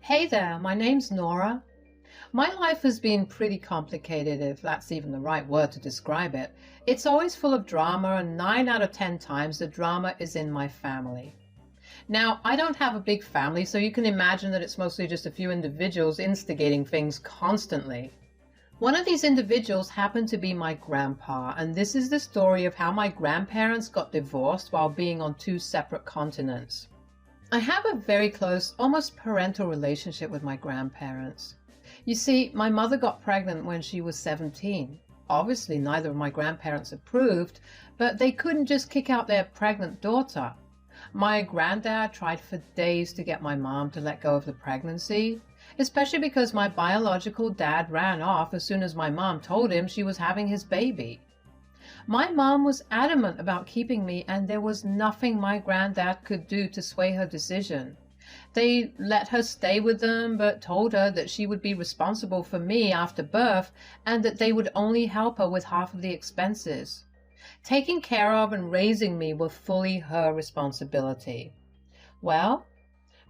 Hey there, my name's Nora. My life has been pretty complicated, if that's even the right word to describe it. It's always full of drama, and 9 out of 10 times the drama is in my family. Now, I don't have a big family, so you can imagine that it's mostly just a few individuals instigating things constantly. One of these individuals happened to be my grandpa, and this is the story of how my grandparents got divorced while being on two separate continents. I have a very close, almost parental relationship with my grandparents. You see, my mother got pregnant when she was 17. Obviously, neither of my grandparents approved, but they couldn't just kick out their pregnant daughter. My granddad tried for days to get my mom to let go of the pregnancy, especially because my biological dad ran off as soon as my mom told him she was having his baby. My mom was adamant about keeping me, and there was nothing my granddad could do to sway her decision. They let her stay with them, but told her that she would be responsible for me after birth and that they would only help her with half of the expenses. Taking care of and raising me were fully her responsibility. Well,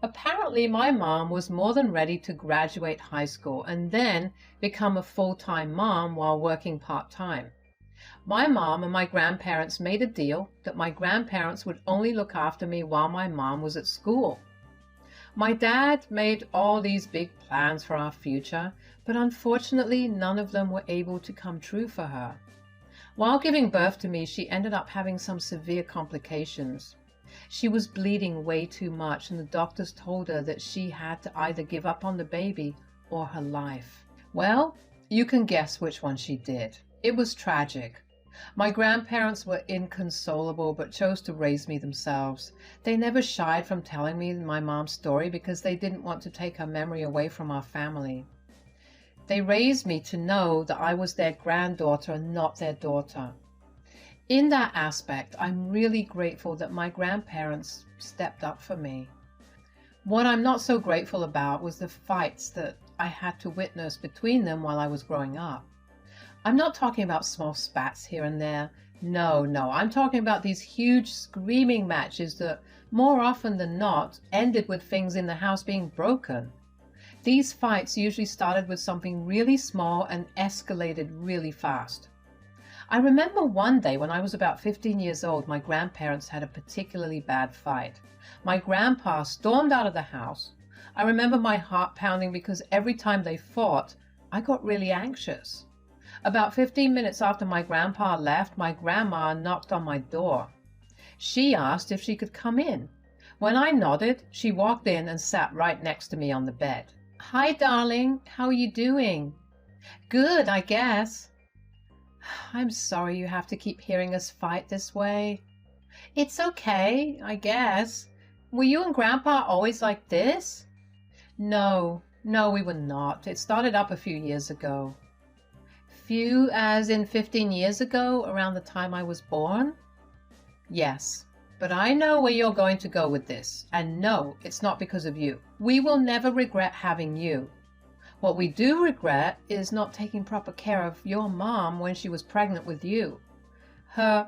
apparently my mom was more than ready to graduate high school and then become a full-time mom while working part-time. My mom and my grandparents made a deal that my grandparents would only look after me while my mom was at school. My dad made all these big plans for our future, but unfortunately none of them were able to come true for her. While giving birth to me, she ended up having some severe complications. She was bleeding way too much, and the doctors told her that she had to either give up on the baby or her life. Well, you can guess which one she did. It was tragic. My grandparents were inconsolable but chose to raise me themselves. They never shied from telling me my mom's story because they didn't want to take her memory away from our family. They raised me to know that I was their granddaughter and not their daughter. In that aspect, I'm really grateful that my grandparents stepped up for me. What I'm not so grateful about was the fights that I had to witness between them while I was growing up. I'm not talking about small spats here and there. No, I'm talking about these huge screaming matches that, more often than not, ended with things in the house being broken. These fights usually started with something really small and escalated really fast. I remember one day when I was about 15 years old, my grandparents had a particularly bad fight. My grandpa stormed out of the house. I remember my heart pounding because every time they fought, I got really anxious. About 15 minutes after my grandpa left, my grandma knocked on my door. She asked if she could come in. When I nodded, she walked in and sat right next to me on the bed. "Hi, darling. How are you doing?" "Good, I guess." "I'm sorry you have to keep hearing us fight this way." "It's okay, I guess. Were you and Grandpa always like this?" No, we were not. It started up a few years ago." "Few as in 15 years ago, around the time I was born?" "Yes, but I know where you're going to go with this, and no, it's not because of you. We will never regret having you. What we do regret is not taking proper care of your mom when she was pregnant with you. Her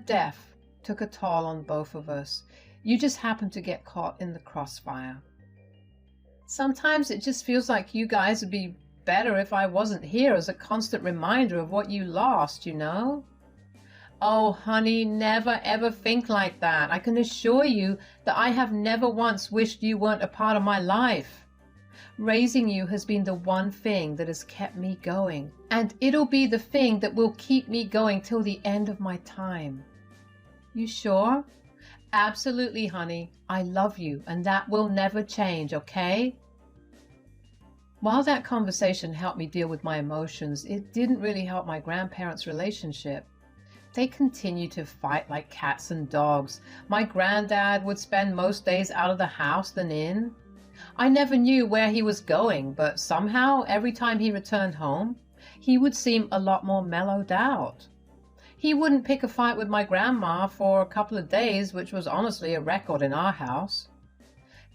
death took a toll on both of us. You just happened to get caught in the crossfire. Sometimes it just feels like you guys would be better if I wasn't here as a constant reminder of what you lost, you know?" "Oh, honey, never ever think like that. I can assure you that I have never once wished you weren't a part of my life. Raising you has been the one thing that has kept me going, and it'll be the thing that will keep me going till the end of my time." "You sure?" "Absolutely, honey. I love you, and that will never change, okay?" While that conversation helped me deal with my emotions, it didn't really help my grandparents' relationship. They continued to fight like cats and dogs. My granddad would spend most days out of the house than in. I never knew where he was going, but somehow every time he returned home, he would seem a lot more mellowed out. He wouldn't pick a fight with my grandma for a couple of days, which was honestly a record in our house.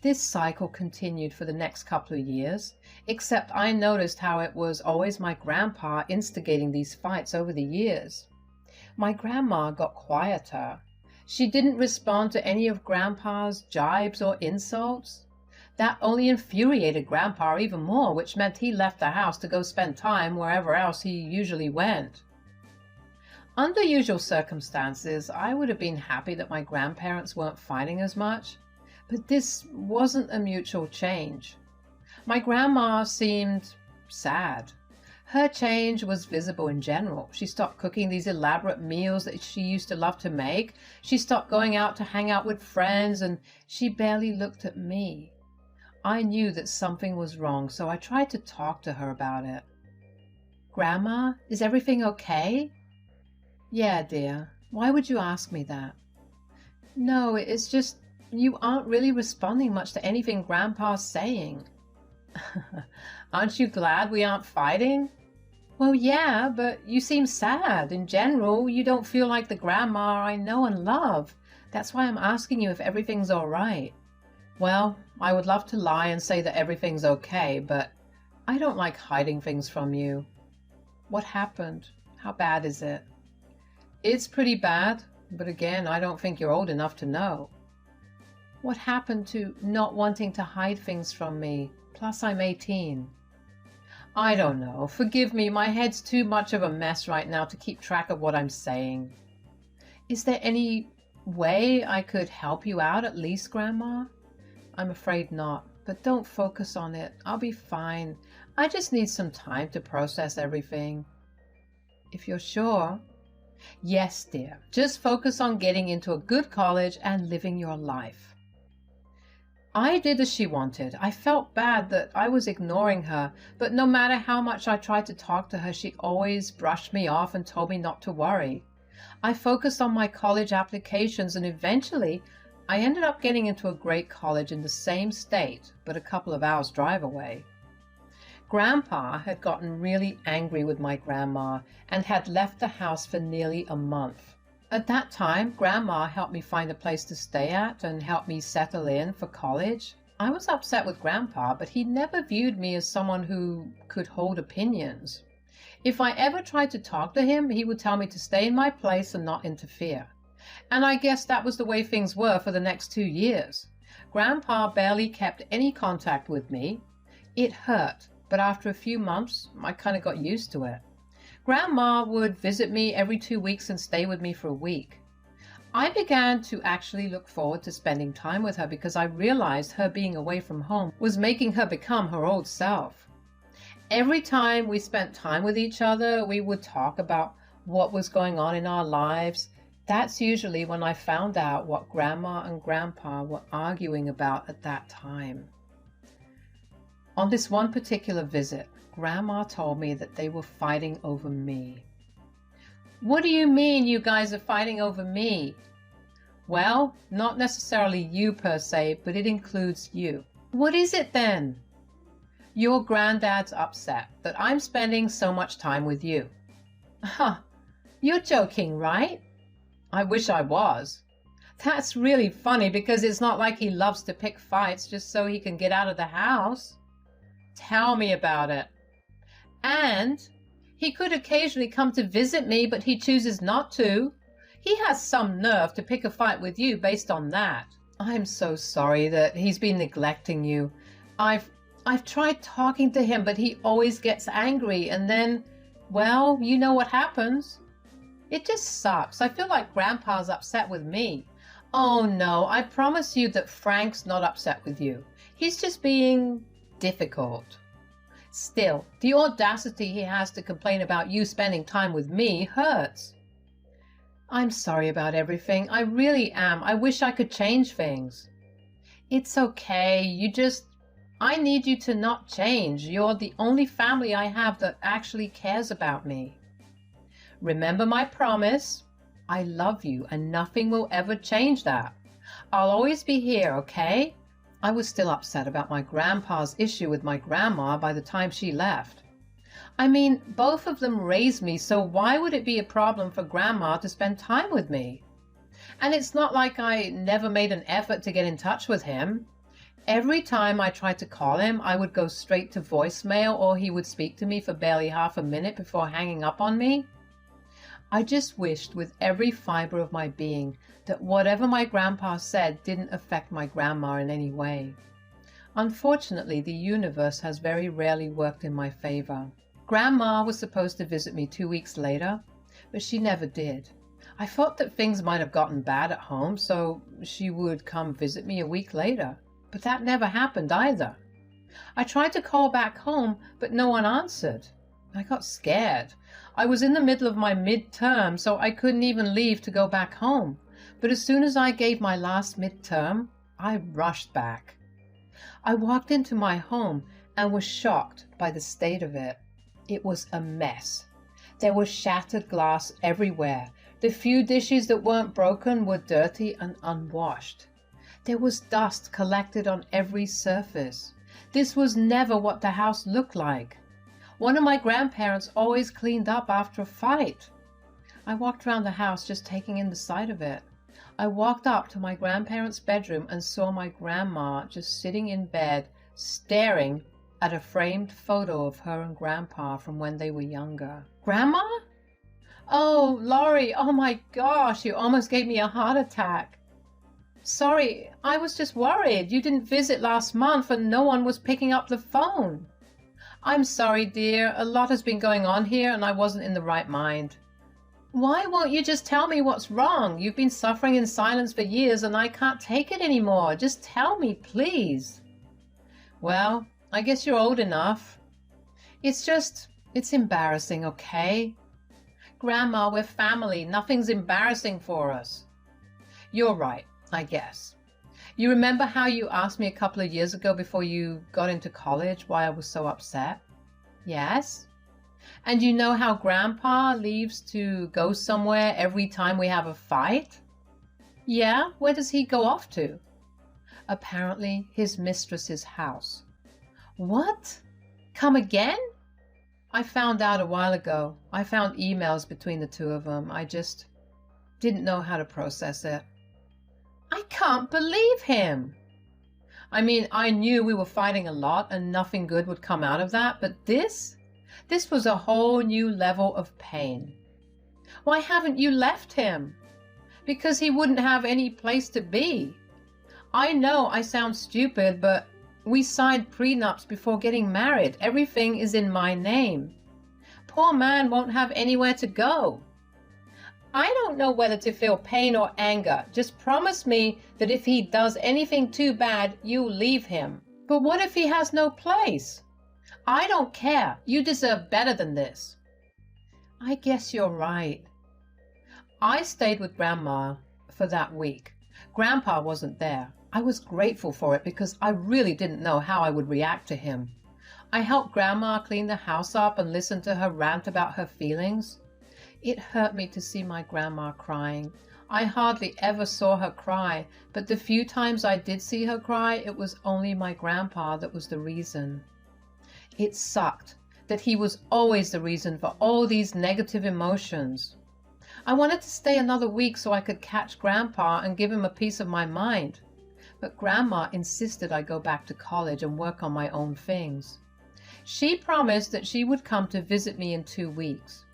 This cycle continued for the next couple of years, except I noticed how it was always my grandpa instigating these fights over the years. My grandma got quieter. She didn't respond to any of Grandpa's jibes or insults. That only infuriated Grandpa even more, which meant he left the house to go spend time wherever else he usually went. Under usual circumstances, I would have been happy that my grandparents weren't fighting as much, but this wasn't a mutual change. My grandma seemed sad. Her change was visible in general. She stopped cooking these elaborate meals that she used to love to make. She stopped going out to hang out with friends, and she barely looked at me. I knew that something was wrong, so I tried to talk to her about it. "Grandma, is everything okay?" "Yeah, dear. Why would you ask me that?" "No, it's just you aren't really responding much to anything Grandpa's saying." "Aren't you glad we aren't fighting?" "Well, yeah, but you seem sad. In general, you don't feel like the grandma I know and love. That's why I'm asking you if everything's all right." "Well, I would love to lie and say that everything's okay, but I don't like hiding things from you." "What happened? How bad is it?" "It's pretty bad, but again, I don't think you're old enough to know." "What happened to not wanting to hide things from me? Plus, I'm 18. "I don't know. Forgive me, my head's too much of a mess right now to keep track of what I'm saying." "Is there any way I could help you out at least, Grandma?" "I'm afraid not, but don't focus on it. I'll be fine. I just need some time to process everything." "If you're sure." "Yes, dear. Just focus on getting into a good college and living your life." I did as she wanted. I felt bad that I was ignoring her, but no matter how much I tried to talk to her, she always brushed me off and told me not to worry. I focused on my college applications, and eventually I ended up getting into a great college in the same state, but a couple of hours' drive away. Grandpa had gotten really angry with my grandma and had left the house for nearly a month. At that time, Grandma helped me find a place to stay at and helped me settle in for college. I was upset with Grandpa, but he never viewed me as someone who could hold opinions. If I ever tried to talk to him, he would tell me to stay in my place and not interfere. And I guess that was the way things were for the next 2 years. Grandpa barely kept any contact with me. It hurt, but after a few months, I kind of got used to it. Grandma would visit me every 2 weeks and stay with me for a week. I began to actually look forward to spending time with her because I realized her being away from home was making her become her old self. Every time we spent time with each other, we would talk about what was going on in our lives. That's usually when I found out what Grandma and Grandpa were arguing about at that time. On this one particular visit, Grandma told me that they were fighting over me. "What do you mean you guys are fighting over me?" "Well, not necessarily you per se, but it includes you." "What is it then?" "Your granddad's upset that I'm spending so much time with you." "Huh, you're joking, right?" "I wish I was." "That's really funny because it's not like he loves to pick fights just so he can get out of the house." "Tell me about it." "And he could occasionally come to visit me, but he chooses not to. He has some nerve to pick a fight with you based on that." "I'm so sorry that he's been neglecting you. I've tried talking to him, but he always gets angry, and then, well, you know what happens." "It just sucks. I feel like Grandpa's upset with me." "Oh no, I promise you that Frank's not upset with you. He's just being difficult." "Still, the audacity he has to complain about you spending time with me hurts." "I'm sorry about everything. I really am. I wish I could change things." "It's okay. I need you to not change. You're the only family I have that actually cares about me. Remember my promise. I love you, and nothing will ever change that. I'll always be here, okay?" I was still upset about my grandpa's issue with my grandma by the time she left. I mean, both of them raised me, so why would it be a problem for Grandma to spend time with me? And it's not like I never made an effort to get in touch with him. Every time I tried to call him, I would go straight to voicemail, or he would speak to me for barely half a minute before hanging up on me. I just wished with every fiber of my being that whatever my grandpa said didn't affect my grandma in any way. Unfortunately, the universe has very rarely worked in my favor. Grandma was supposed to visit me 2 weeks later, but she never did. I thought that things might have gotten bad at home, so she would come visit me a week later, but that never happened either. I tried to call back home, but no one answered. I got scared. I was in the middle of my midterm, so I couldn't even leave to go back home. But as soon as I gave my last midterm, I rushed back. I walked into my home and was shocked by the state of it. It was a mess. There was shattered glass everywhere. The few dishes that weren't broken were dirty and unwashed. There was dust collected on every surface. This was never what the house looked like. One of my grandparents always cleaned up after a fight. I walked around the house just taking in the sight of it. I walked up to my grandparents' bedroom and saw my grandma just sitting in bed, staring at a framed photo of her and Grandpa from when they were younger. Grandma? Oh, Laurie, oh my gosh, you almost gave me a heart attack. Sorry, I was just worried. You didn't visit last month and no one was picking up the phone. I'm sorry, dear. A lot has been going on here and I wasn't in the right mind. Why won't you just tell me what's wrong? You've been suffering in silence for years and I can't take it anymore. Just tell me, please. Well, I guess you're old enough. It's embarrassing, okay? Grandma, we're family. Nothing's embarrassing for us. You're right, I guess. You remember how you asked me a couple of years ago before you got into college why I was so upset? Yes? And you know how Grandpa leaves to go somewhere every time we have a fight? Yeah, where does he go off to? Apparently his mistress's house. What? Come again? I found out a while ago. I found emails between the two of them. I just didn't know how to process it. I can't believe him. I mean, I knew we were fighting a lot and nothing good would come out of that, but this was a whole new level of pain. Why haven't you left him? Because he wouldn't have any place to be. I know I sound stupid, but we signed prenups before getting married. Everything is in my name. Poor man won't have anywhere to go. I don't know whether to feel pain or anger. Just promise me that if he does anything too bad, you'll leave him. But what if he has no place? I don't care. You deserve better than this. I guess you're right. I stayed with Grandma for that week. Grandpa wasn't there. I was grateful for it because I really didn't know how I would react to him. I helped Grandma clean the house up and listen to her rant about her feelings. It hurt me to see my grandma crying. I hardly ever saw her cry, but the few times I did see her cry, it was only my grandpa that was the reason. It sucked that he was always the reason for all these negative emotions. I wanted to stay another week so I could catch Grandpa and give him a piece of my mind. But Grandma insisted I go back to college and work on my own things. She promised that she would come to visit me in 2 weeks.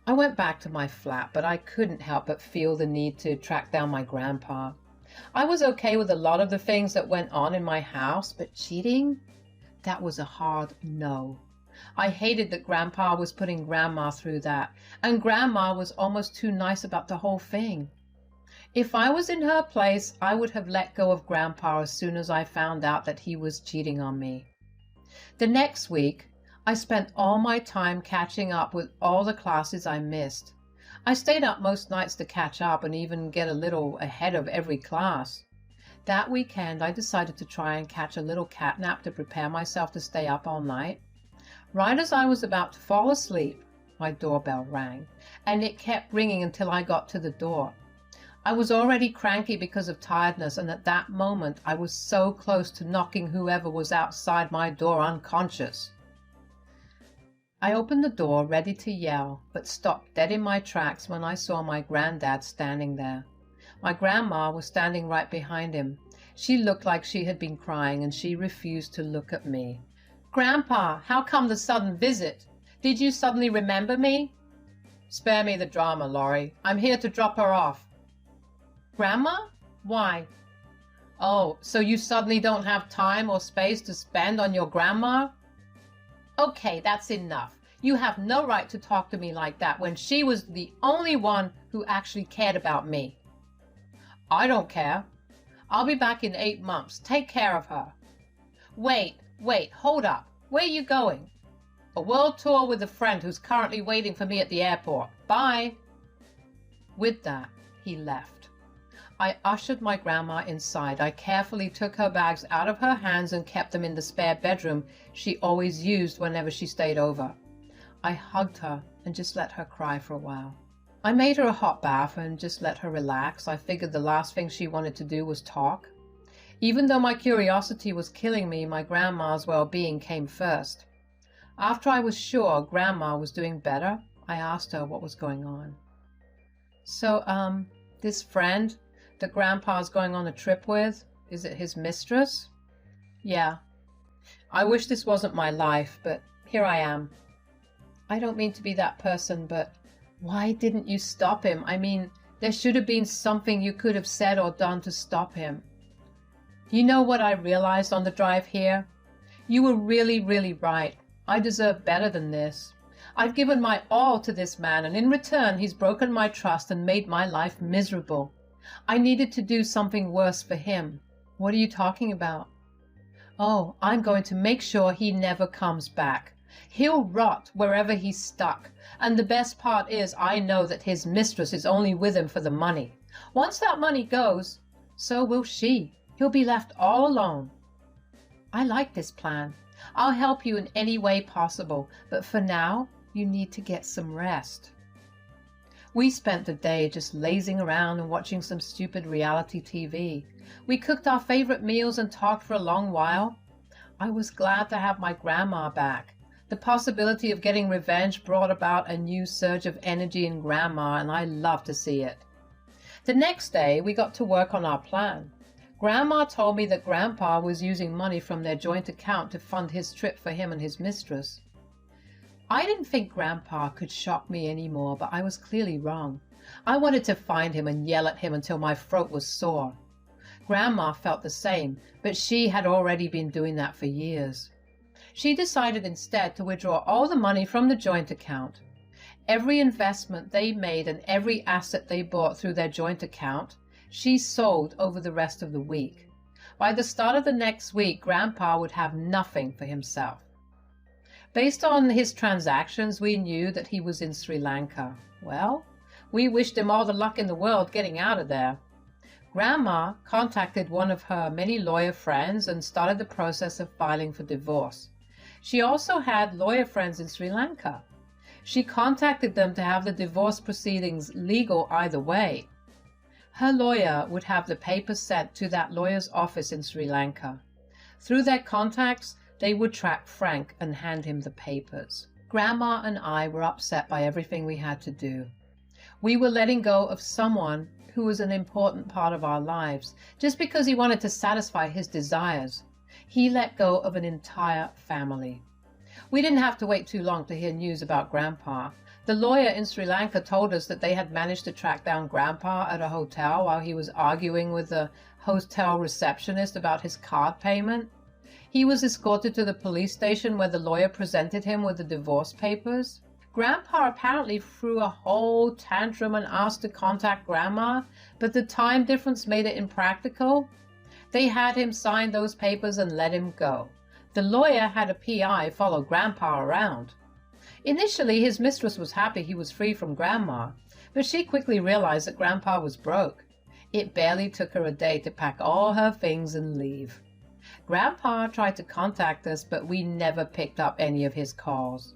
I went back to my flat, but I couldn't help but feel the need to track down my grandpa. I was okay with a lot of the things that went on in my house, but cheating? That was a hard no. I hated that Grandpa was putting Grandma through that, and Grandma was almost too nice about the whole thing. If I was in her place, I would have let go of Grandpa as soon as I found out that he was cheating on me. The next week, I spent all my time catching up with all the classes I missed. I stayed up most nights to catch up and even get a little ahead of every class. That weekend, I decided to try and catch a little cat nap to prepare myself to stay up all night. Right as I was about to fall asleep, my doorbell rang, and it kept ringing until I got to the door. I was already cranky because of tiredness, and at that moment I was so close to knocking whoever was outside my door unconscious. I opened the door, ready to yell, but stopped dead in my tracks when I saw my granddad standing there. My grandma was standing right behind him. She looked like she had been crying, and she refused to look at me. "Grandpa, how come the sudden visit? Did you suddenly remember me?" "Spare me the drama, Laurie. I'm here to drop her off." "Grandma? Why?" Oh, so you suddenly don't have time or space to spend on your grandma? Okay, that's enough. You have no right to talk to me like that when she was the only one who actually cared about me. I don't care. I'll be back in 8 months. Take care of her. Wait, hold up. Where are you going? A world tour with a friend who's currently waiting for me at the airport. Bye. With that, he left. I ushered my grandma inside. I carefully took her bags out of her hands and kept them in the spare bedroom she always used whenever she stayed over. I hugged her and just let her cry for a while. I made her a hot bath and just let her relax. I figured the last thing she wanted to do was talk. Even though my curiosity was killing me, my grandma's well-being came first. After I was sure Grandma was doing better, I asked her what was going on. So, this friend that Grandpa's going on a trip with, is it his mistress? Yeah. I wish this wasn't my life, but here I am. I don't mean to be that person, but why didn't you stop him? I mean, there should have been something you could have said or done to stop him. You know what I realized on the drive here? You were really, really right. I deserve better than this. I've given my all to this man, and in return he's broken my trust and made my life miserable. I needed to do something worse for him. What are you talking about? Oh, I'm going to make sure he never comes back. He'll rot wherever he's stuck. And the best part is I know that his mistress is only with him for the money. Once that money goes, so will she. He'll be left all alone. I like this plan. I'll help you in any way possible, but for now, you need to get some rest. We spent the day just lazing around and watching some stupid reality TV. We cooked our favorite meals and talked for a long while. I was glad to have my grandma back. The possibility of getting revenge brought about a new surge of energy in Grandma, and I loved to see it. The next day, we got to work on our plan. Grandma told me that Grandpa was using money from their joint account to fund his trip for him and his mistress. I didn't think Grandpa could shock me anymore, but I was clearly wrong. I wanted to find him and yell at him until my throat was sore. Grandma felt the same, but she had already been doing that for years. She decided instead to withdraw all the money from the joint account. Every investment they made and every asset they bought through their joint account, she sold over the rest of the week. By the start of the next week, Grandpa would have nothing for himself. Based on his transactions, we knew that he was in Sri Lanka. Well, we wished him all the luck in the world getting out of there. Grandma contacted one of her many lawyer friends and started the process of filing for divorce. She also had lawyer friends in Sri Lanka. She contacted them to have the divorce proceedings legal either way. Her lawyer would have the papers sent to that lawyer's office in Sri Lanka. Through their contacts, they would track Frank and hand him the papers. Grandma and I were upset by everything we had to do. We were letting go of someone who was an important part of our lives just because he wanted to satisfy his desires. He let go of an entire family. We didn't have to wait too long to hear news about Grandpa. The lawyer in Sri Lanka told us that they had managed to track down Grandpa at a hotel while he was arguing with the hotel receptionist about his card payment. He was escorted to the police station where the lawyer presented him with the divorce papers. Grandpa apparently threw a whole tantrum and asked to contact Grandma, but the time difference made it impractical. They had him sign those papers and let him go. The lawyer had a PI follow Grandpa around. Initially, his mistress was happy he was free from Grandma, but she quickly realized that Grandpa was broke. It barely took her a day to pack all her things and leave. Grandpa tried to contact us, but we never picked up any of his calls.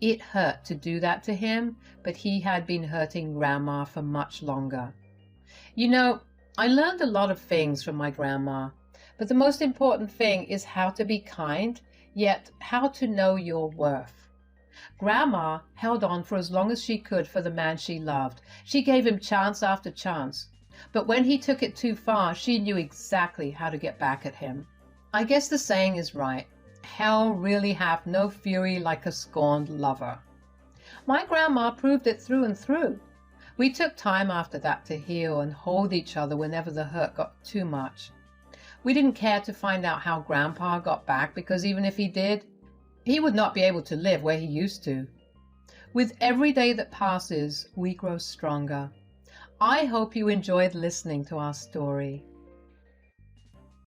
It hurt to do that to him, but he had been hurting Grandma for much longer. You know, I learned a lot of things from my grandma, but the most important thing is how to be kind, yet how to know your worth. Grandma held on for as long as she could for the man she loved. She gave him chance after chance. But when he took it too far, she knew exactly how to get back at him. I guess the saying is right. Hell really hath no fury like a scorned lover. My grandma proved it through and through. We took time after that to heal and hold each other whenever the hurt got too much. We didn't care to find out how Grandpa got back because even if he did, he would not be able to live where he used to. With every day that passes, we grow stronger. I hope you enjoyed listening to our story.